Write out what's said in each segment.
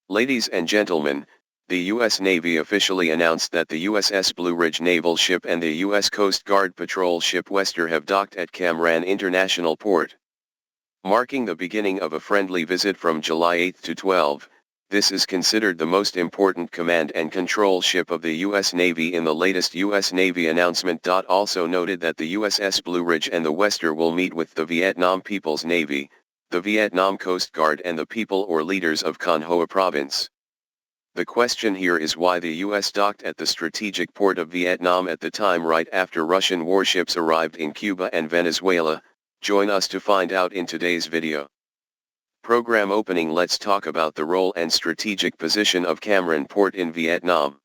Ladies and gentlemen, the U.S. Navy officially announced that the USS Blue Ridge naval ship and the U.S. Coast Guard patrol ship Wester have docked at Camranh International Port. Marking the beginning of a friendly visit from July 8 to 12, this is considered the most important command and control ship of the U.S. Navy in the latest U.S. Navy announcement. Also noted that the USS Blue Ridge and the Wester will meet with the Vietnam People's Navy, the Vietnam Coast Guard and the people or leaders of Khanh Hoa province. The question here is why the U.S. docked at the strategic port of Vietnam at the time right after Russian warships arrived in Cuba and Venezuela. Join us to find out in today's video. Program opening. Let's talk about the role and strategic position of Cam Ranh Port in Vietnam.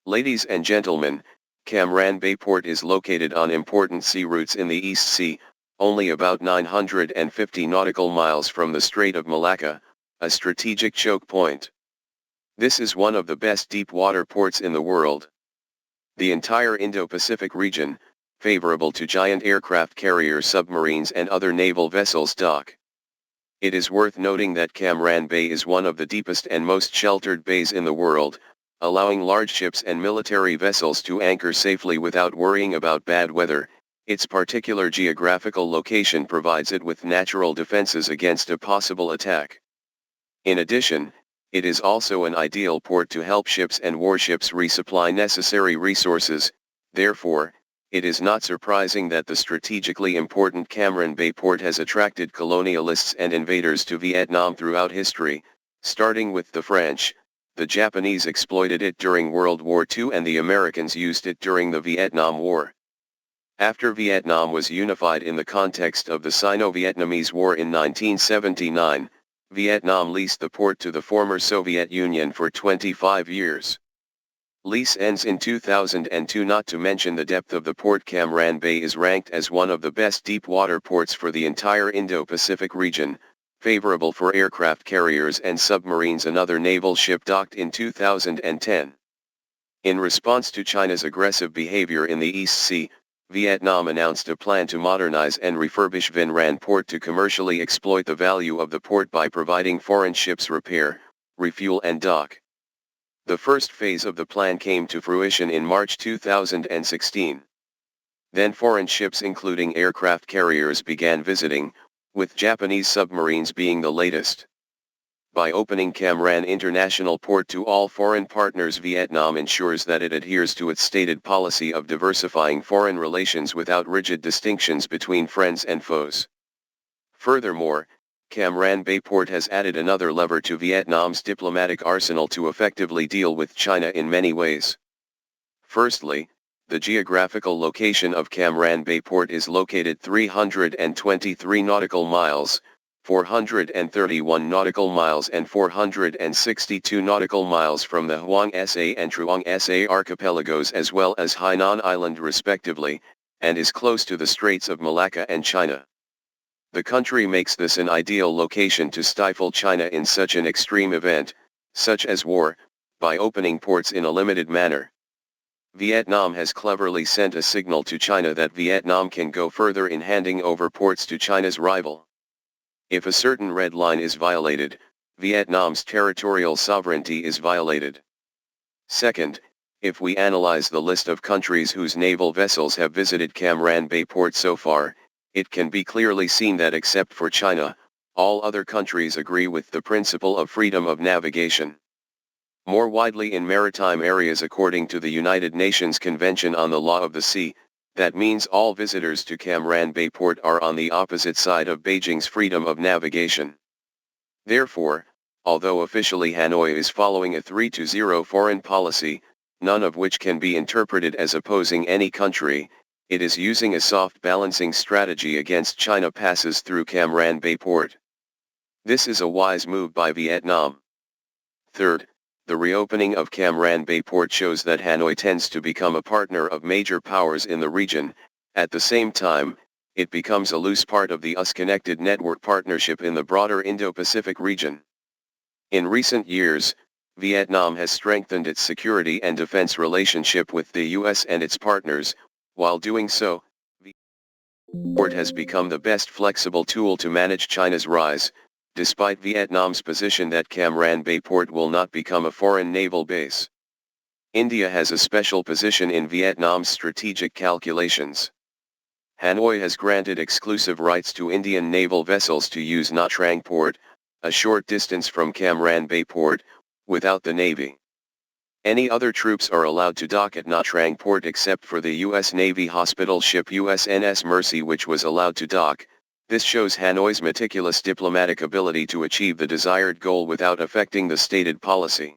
Ladies and gentlemen, Cam Ranh Bay Port is located on important sea routes in the East Sea, only about 950 nautical miles from the Strait of Malacca, a strategic choke point. This is one of the best deep-water ports in the world. The entire Indo-Pacific region, favorable to giant aircraft carriers, submarines and other naval vessels dock. It is worth noting that Cam Ranh Bay is one of the deepest and most sheltered bays in the world, allowing large ships and military vessels to anchor safely without worrying about bad weather. Its particular geographical location provides it with natural defenses against a possible attack. In addition, it is also an ideal port to help ships and warships resupply necessary resources. Therefore, it is not surprising that the strategically important Cam Ranh Bay port has attracted colonialists and invaders to Vietnam throughout history, starting with the French. The Japanese exploited it during World War II and the Americans used it during the Vietnam War. After Vietnam was unified in the context of the Sino-Vietnamese War in 1979, Vietnam leased the port to the former Soviet Union for 25 years. Lease ends in 2002. Not to mention the depth of the port, Cam Ranh Bay is ranked as one of the best deep-water ports for the entire Indo-Pacific region, favorable for aircraft carriers and submarines. Another naval ship docked in 2010. In response to China's aggressive behavior in the East Sea, Vietnam announced a plan to modernize and refurbish Vinh Ranh Port to commercially exploit the value of the port by providing foreign ships repair, refuel and dock. The first phase of the plan came to fruition in March 2016. Then foreign ships including aircraft carriers began visiting, with Japanese submarines being the latest. By opening Cam Ranh International Port to all foreign partners, Vietnam ensures that it adheres to its stated policy of diversifying foreign relations without rigid distinctions between friends and foes. Furthermore, Cam Ranh Bay Port has added another lever to Vietnam's diplomatic arsenal to effectively deal with China in many ways. Firstly, the geographical location of Cam Ranh Bay Port is located 323 nautical miles, 431 nautical miles and 462 nautical miles from the Hoang Sa and Truong Sa archipelagos as well as Hainan Island respectively, and is close to the Straits of Malacca and China. The country makes this an ideal location to stifle China in such an extreme event, such as war, by opening ports in a limited manner. Vietnam has cleverly sent a signal to China that Vietnam can go further in handing over ports to China's rival. If a certain red line is violated, Vietnam's territorial sovereignty is violated. Second, if we analyze the list of countries whose naval vessels have visited Cam Ranh Bay Port so far, it can be clearly seen that except for China, all other countries agree with the principle of freedom of navigation. More widely in maritime areas, according to the United Nations Convention on the Law of the Sea, that means all visitors to Cam Ranh Bay Port are on the opposite side of Beijing's freedom of navigation. Therefore, although officially Hanoi is following a 3-0 foreign policy, none of which can be interpreted as opposing any country, it is using a soft balancing strategy against China passes through Cam Ranh Bay Port. This is a wise move by Vietnam. Third, the reopening of Cam Ranh Bay Port shows that Hanoi tends to become a partner of major powers in the region. At the same time, it becomes a loose part of the US-connected network partnership in the broader Indo-Pacific region. In recent years, Vietnam has strengthened its security and defense relationship with the US and its partners. While doing so, the port has become the best flexible tool to manage China's rise, despite Vietnam's position that Cam Ranh Bay port will not become a foreign naval base. India has a special position in Vietnam's strategic calculations. Hanoi has granted exclusive rights to Indian naval vessels to use Nha Trang port, a short distance from Cam Ranh Bay port, without the Navy. Any other troops are allowed to dock at Nha Trang port except for the U.S. Navy hospital ship USNS Mercy, which was allowed to dock. This shows Hanoi's meticulous diplomatic ability to achieve the desired goal without affecting the stated policy.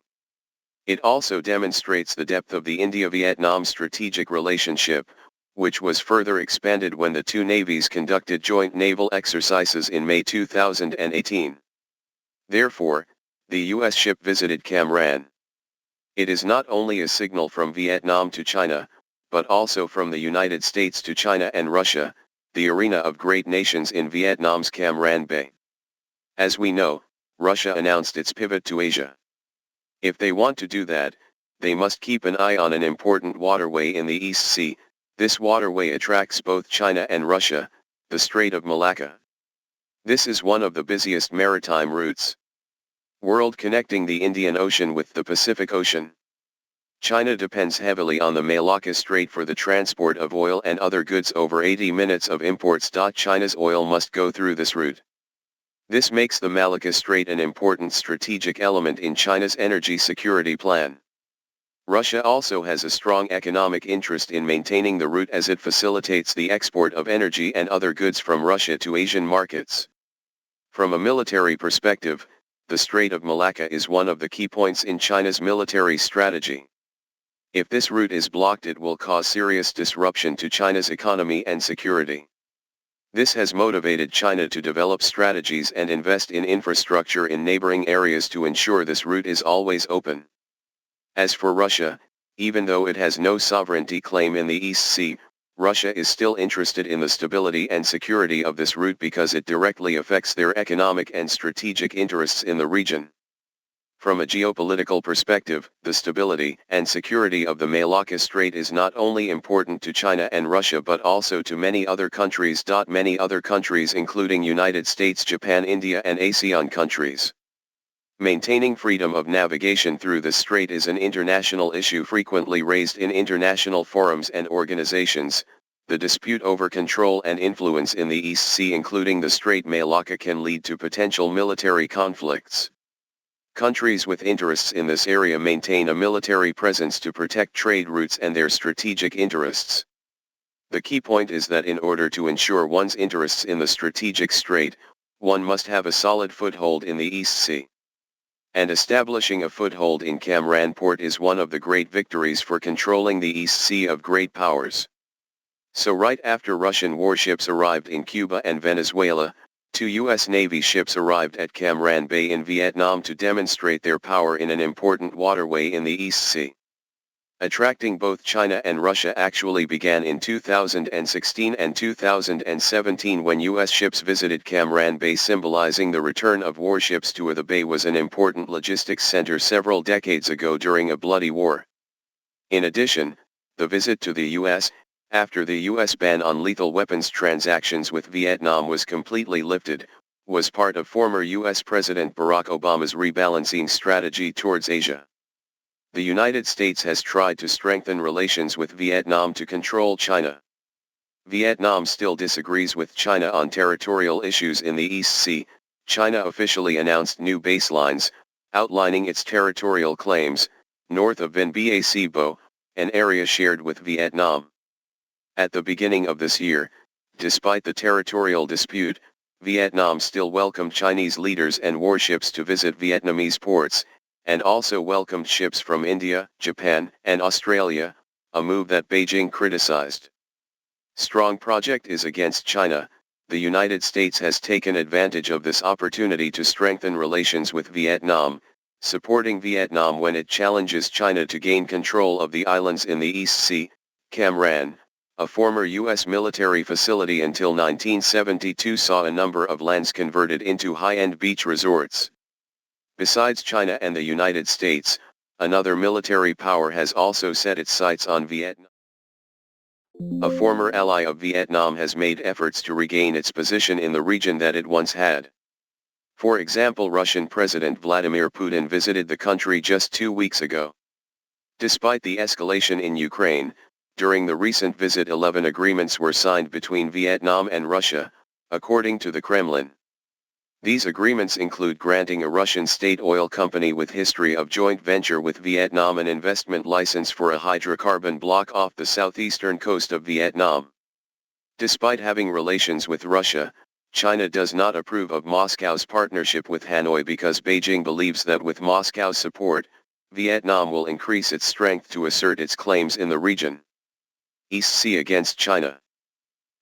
It also demonstrates the depth of the India-Vietnam strategic relationship, which was further expanded when the two navies conducted joint naval exercises in May 2018. Therefore, the U.S. ship visited Camranh. It is not only a signal from Vietnam to China, but also from the United States to China and Russia, the arena of great nations in Vietnam's Cam Ranh Bay. As we know, Russia announced its pivot to Asia. If they want to do that, they must keep an eye on an important waterway in the East Sea. This waterway attracts both China and Russia, the Strait of Malacca. This is one of the busiest maritime routes. World connecting the Indian Ocean with the Pacific Ocean. China depends heavily on the Malacca Strait for the transport of oil and other goods. Over 80 minutes of imports. China's oil must go through this route. This makes the Malacca Strait an important strategic element in China's energy security plan. Russia also has a strong economic interest in maintaining the route as it facilitates the export of energy and other goods from Russia to Asian markets. From a military perspective, the Strait of Malacca is one of the key points in China's military strategy. If this route is blocked, it will cause serious disruption to China's economy and security. This has motivated China to develop strategies and invest in infrastructure in neighboring areas to ensure this route is always open. As for Russia, even though it has no sovereignty claim in the East Sea, Russia is still interested in the stability and security of this route because it directly affects their economic and strategic interests in the region. From a geopolitical perspective, the stability and security of the Malacca Strait is not only important to China and Russia but also to many other countries. Many other countries including United States, Japan, India and ASEAN countries. Maintaining freedom of navigation through the strait is an international issue frequently raised in international forums and organizations. The dispute over control and influence in the East Sea, including the Strait Malacca, can lead to potential military conflicts. Countries with interests in this area maintain a military presence to protect trade routes and their strategic interests. The key point is that in order to ensure one's interests in the strategic strait, one must have a solid foothold in the East Sea. And establishing a foothold in Camranh port is one of the great victories for controlling the East Sea of great powers. So right after Russian warships arrived in Cuba and Venezuela, 2 U.S. Navy ships arrived at Cam Ranh Bay in Vietnam to demonstrate their power in an important waterway in the East Sea. Attracting both China and Russia actually began in 2016 and 2017 when U.S. ships visited Cam Ranh Bay, symbolizing the return of warships to the bay was an important logistics center several decades ago during a bloody war. In addition, the visit to the U.S., after the U.S. ban on lethal weapons transactions with Vietnam was completely lifted, was part of former U.S. President Barack Obama's rebalancing strategy towards Asia. The United States has tried to strengthen relations with Vietnam to control China. Vietnam still disagrees with China on territorial issues in the East Sea. China officially announced new baselines, outlining its territorial claims, north of Vinh Bac Bo, an area shared with Vietnam. At the beginning of this year, despite the territorial dispute, Vietnam still welcomed Chinese leaders and warships to visit Vietnamese ports, and also welcomed ships from India, Japan, and Australia, a move that Beijing criticized. Strong project is against China. The United States has taken advantage of this opportunity to strengthen relations with Vietnam, supporting Vietnam when it challenges China to gain control of the islands in the East Sea. Cam Ranh, a former U.S. military facility until 1972, saw a number of lands converted into high-end beach resorts. Besides China and the United States, another military power has also set its sights on Vietnam. A former ally of Vietnam has made efforts to regain its position in the region that it once had. For example, Russian President Vladimir Putin visited the country just 2 weeks ago. Despite the escalation in Ukraine, during the recent visit 11 agreements were signed between Vietnam and Russia, according to the Kremlin. These agreements include granting a Russian state oil company with history of joint venture with Vietnam an investment license for a hydrocarbon block off the southeastern coast of Vietnam. Despite having relations with Russia, China does not approve of Moscow's partnership with Hanoi because Beijing believes that with Moscow's support, Vietnam will increase its strength to assert its claims in the region. East Sea against China.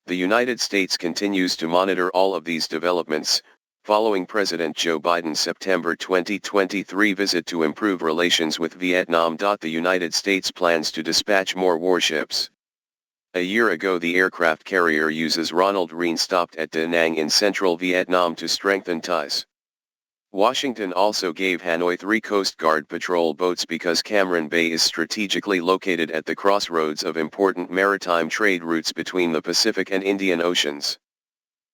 The United States continues to monitor all of these developments, following President Joe Biden's September 2023 visit to improve relations with Vietnam. The United States plans to dispatch more warships. A year ago, the aircraft carrier USS Ronald Reagan stopped at Da Nang in central Vietnam to strengthen ties. Washington also gave Hanoi 3 Coast Guard patrol boats because Cam Ranh Bay is strategically located at the crossroads of important maritime trade routes between the Pacific and Indian Oceans.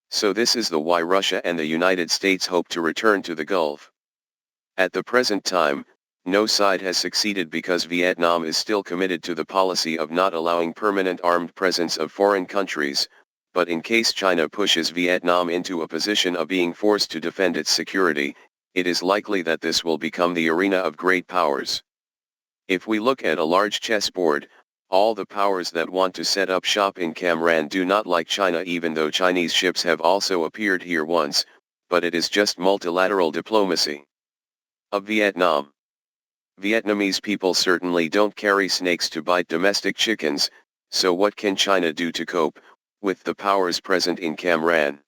So this is the why Russia and the United States hope to return to the Gulf. At the present time, no side has succeeded because Vietnam is still committed to the policy of not allowing permanent armed presence of foreign countries, but in case China pushes Vietnam into a position of being forced to defend its security, it is likely that this will become the arena of great powers. If we look at a large chessboard, all the powers that want to set up shop in Camranh do not like China, even though Chinese ships have also appeared here once, but it is just multilateral diplomacy. Of Vietnam. Vietnamese people certainly don't carry snakes to bite domestic chickens, so what can China do to cope with the powers present in Camranh?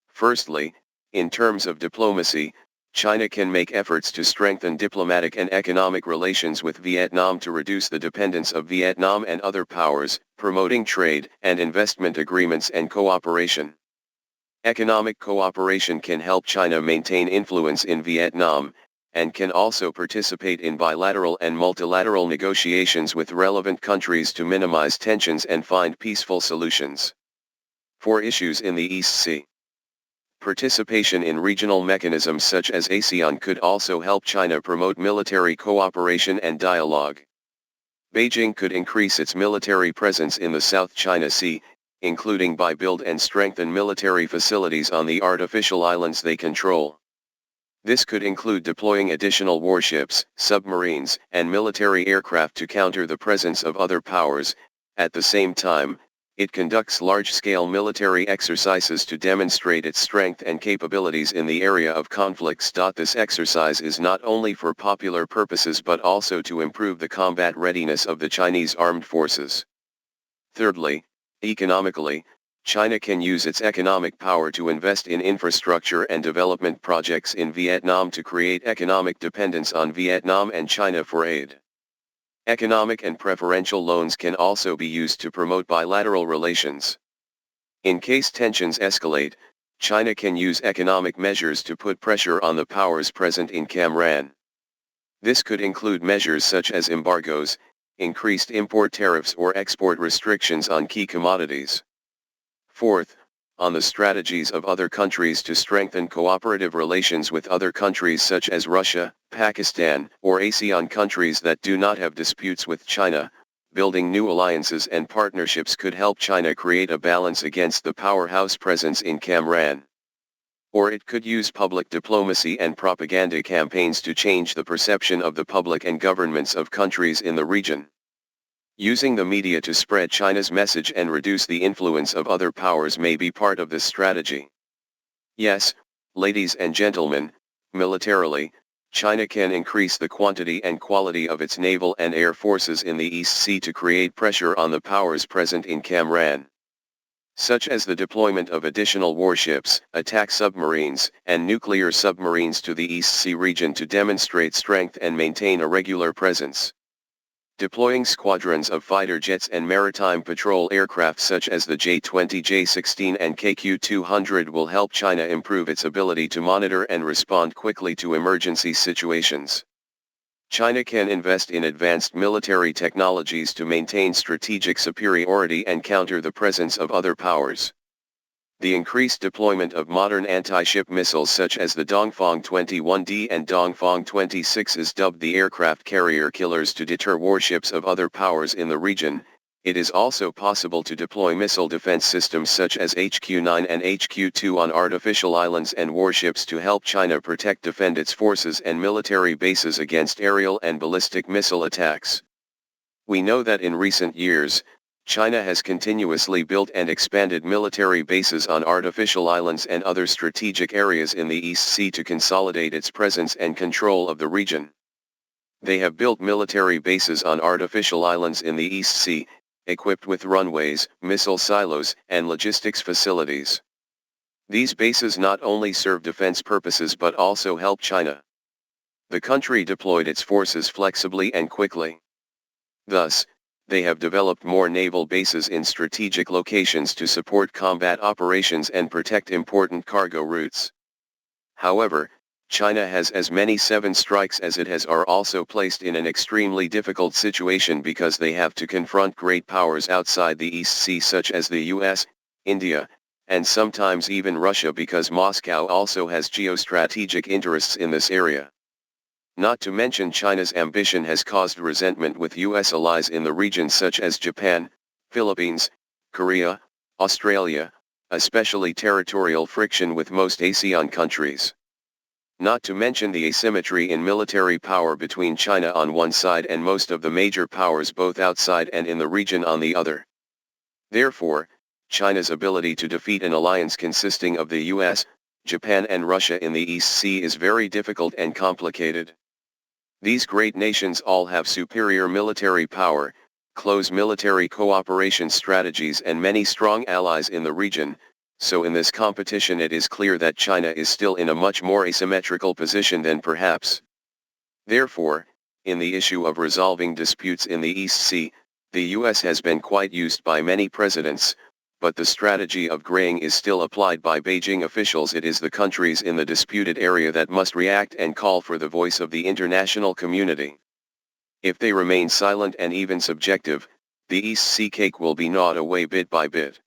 Firstly, in terms of diplomacy, China can make efforts to strengthen diplomatic and economic relations with Vietnam to reduce the dependence of Vietnam and other powers, promoting trade and investment agreements and cooperation. Economic cooperation can help China maintain influence in Vietnam, and can also participate in bilateral and multilateral negotiations with relevant countries to minimize tensions and find peaceful solutions. For issues in the East Sea. Participation in regional mechanisms such as ASEAN could also help China promote military cooperation and dialogue. Beijing could increase its military presence in the South China Sea, including by build and strengthen military facilities on the artificial islands they control. This could include deploying additional warships, submarines, and military aircraft to counter the presence of other powers. At the same time, it conducts large-scale military exercises to demonstrate its strength and capabilities in the area of conflicts. This exercise is not only for popular purposes but also to improve the combat readiness of the Chinese armed forces. Thirdly, economically, China can use its economic power to invest in infrastructure and development projects in Vietnam to create economic dependence on Vietnam and China for aid. Economic and preferential loans can also be used to promote bilateral relations. In case tensions escalate, China can use economic measures to put pressure on the powers present in Camranh. This could include measures such as embargoes, increased import tariffs or export restrictions on key commodities. Fourth, on the strategies of other countries to strengthen cooperative relations with other countries such as Russia, Pakistan, or ASEAN countries that do not have disputes with China, building new alliances and partnerships could help China create a balance against the powerhouse presence in Camranh. Or it could use public diplomacy and propaganda campaigns to change the perception of the public and governments of countries in the region. Using the media to spread China's message and reduce the influence of other powers may be part of this strategy. Yes, ladies and gentlemen, militarily, China can increase the quantity and quality of its naval and air forces in the East Sea to create pressure on the powers present in Camranh, such as the deployment of additional warships, attack submarines, and nuclear submarines to the East Sea region to demonstrate strength and maintain a regular presence. Deploying squadrons of fighter jets and maritime patrol aircraft such as the J-20, J-16 and KQ-200 will help China improve its ability to monitor and respond quickly to emergency situations. China can invest in advanced military technologies to maintain strategic superiority and counter the presence of other powers. The increased deployment of modern anti-ship missiles such as the Dongfang 21D and Dongfang 26 is dubbed the aircraft carrier killers to deter warships of other powers in the region. It is also possible to deploy missile defense systems such as HQ-9 and HQ-2 on artificial islands and warships to help China defend its forces and military bases against aerial and ballistic missile attacks. We know that in recent years, China has continuously built and expanded military bases on artificial islands and other strategic areas in the East Sea to consolidate its presence and control of the region. They have built military bases on artificial islands in the East Sea, equipped with runways, missile silos, and logistics facilities. These bases not only serve defense purposes but also help China. The country deployed its forces flexibly and quickly. Thus, they have developed more naval bases in strategic locations to support combat operations and protect important cargo routes. However, China has as many 7 strikes as it has are also placed in an extremely difficult situation because they have to confront great powers outside the East Sea such as the US, India, and sometimes even Russia because Moscow also has geostrategic interests in this area. Not to mention China's ambition has caused resentment with US allies in the region such as Japan, Philippines, Korea, Australia, especially territorial friction with most ASEAN countries. Not to mention the asymmetry in military power between China on one side and most of the major powers both outside and in the region on the other. Therefore, China's ability to defeat an alliance consisting of the US, Japan and Russia in the East Sea is very difficult and complicated. These great nations all have superior military power, close military cooperation strategies and many strong allies in the region, so in this competition it is clear that China is still in a much more asymmetrical position than perhaps. Therefore, in the issue of resolving disputes in the East Sea, the US has been quite used by many presidents, but the strategy of graying is still applied by Beijing officials. It is the countries in the disputed area that must react and call for the voice of the international community. If they remain silent and even subjective, the East Sea cake will be gnawed away bit by bit.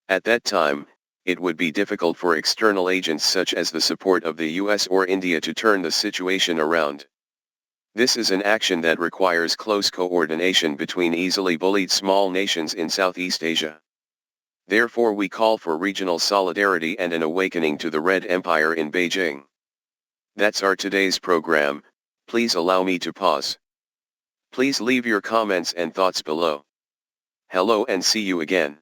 At that time, it would be difficult for external agents such as the support of the US or India to turn the situation around. This is an action that requires close coordination between easily bullied small nations in Southeast Asia. Therefore we call for regional solidarity and an awakening to the Red Empire in Beijing. That's our today's program. Please allow me to pause. Please leave your comments and thoughts below. Hello and see you again.